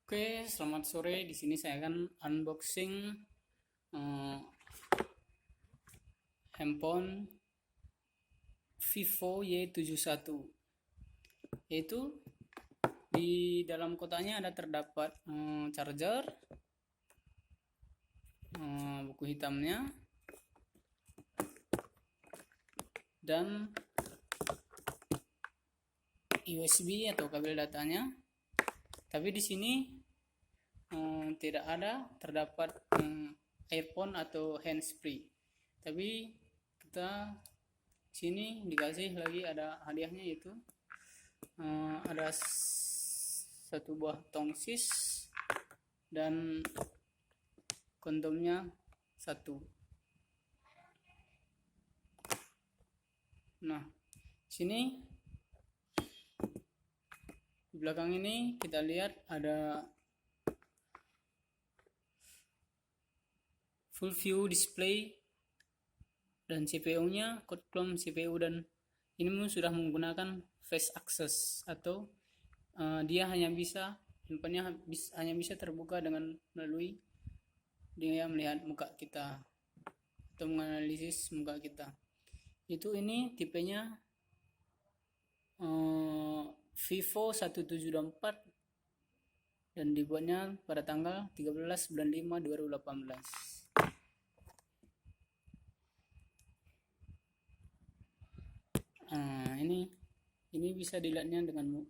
Oke, selamat sore. Di sini saya akan unboxing eh, handphone Vivo Y71. Yaitu di dalam kotaknya ada terdapat charger, buku hitamnya, dan USB atau kabel datanya. Tapi di sini tidak ada terdapat earphone atau handsfree. Tapi kita sini dikasih lagi ada hadiahnya, yaitu ada satu buah tongsis dan kondomnya satu. Nah, sini di belakang ini kita lihat ada full view display dan CPU-nya Qualcomm CPU, dan ini sudah menggunakan face access atau dia hanya bisa handphonenya hanya bisa terbuka dengan melalui dia melihat muka kita atau menganalisis muka kita. Ini tipenya Vivo 1724 dan dibuatnya pada tanggal 13 bulan 5 2018. Ini bisa dilihatnya dengan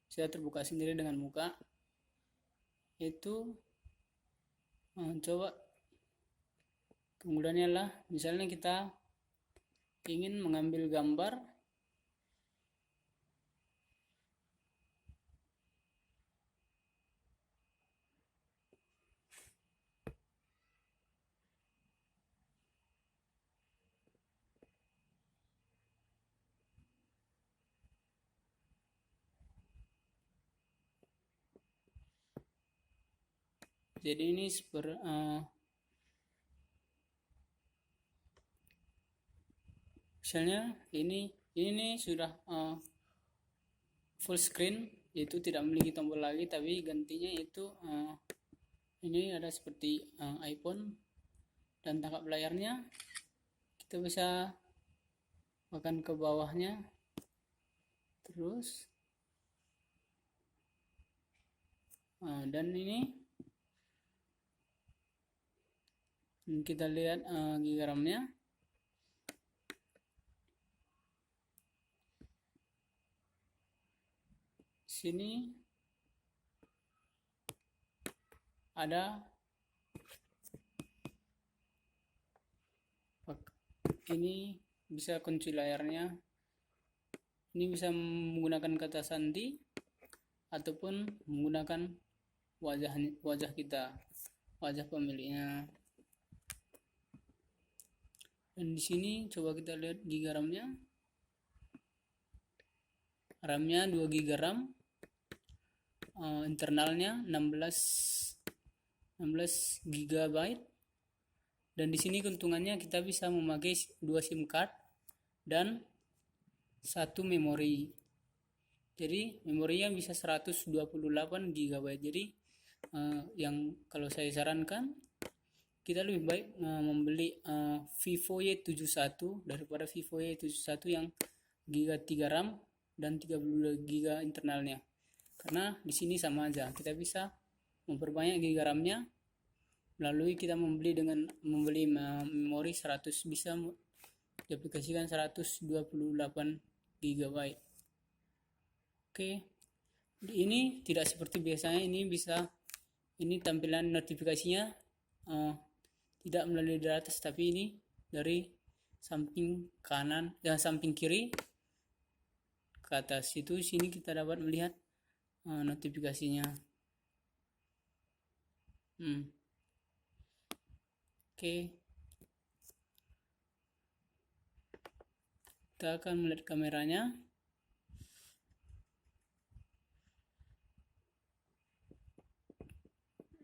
saya terbuka sendiri dengan muka. Coba kemudiannya lah, misalnya kita ingin mengambil gambar, jadi ini misalnya ini sudah full screen, yaitu tidak memiliki tombol lagi, tapi gantinya itu ini ada seperti iPhone, dan tangkap layarnya kita bisa bahkan ke bawahnya terus, dan ini kita lihat giga RAM-nya. Sini ada ini bisa kunci layarnya. Ini bisa menggunakan kata sandi ataupun menggunakan wajah kita, wajah pemiliknya. Dan di sini coba kita lihat giga RAM-nya. RAM-nya 2 GB RAM, internalnya 16 GB, dan di sini keuntungannya kita bisa memakai 2 SIM card dan 1 memori. Jadi memorinya bisa 128 GB. Jadi yang kalau saya sarankan, kita lebih baik membeli Vivo Y71 daripada Vivo Y71 yang giga 3 RAM dan 32 GB internalnya. Karena di sini sama aja, kita bisa memperbanyak giga RAM-nya melalui kita membeli memori 100, bisa diaplikasikan 128 GB. Oke. Ini tidak seperti biasanya, ini tampilan notifikasinya tidak melalui dari atas, tapi ini dari samping kanan dan samping kiri ke atas. Sini kita dapat melihat notifikasinya. Oke. Kita akan melihat kameranya.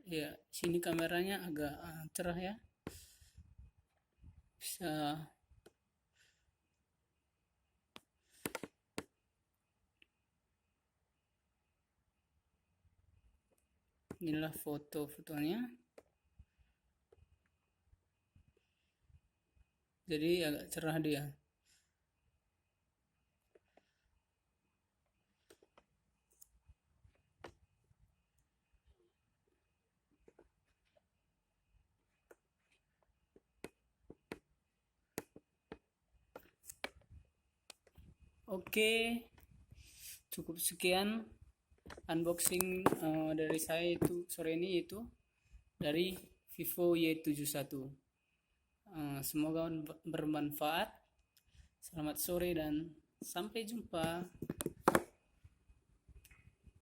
Ya, sini kameranya agak cerah ya. Bisa Inilah foto-fotonya. Jadi agak cerah dia. Oke, cukup sekian unboxing dari saya itu sore ini, yaitu dari Vivo Y71. Semoga bermanfaat. Selamat sore dan sampai jumpa.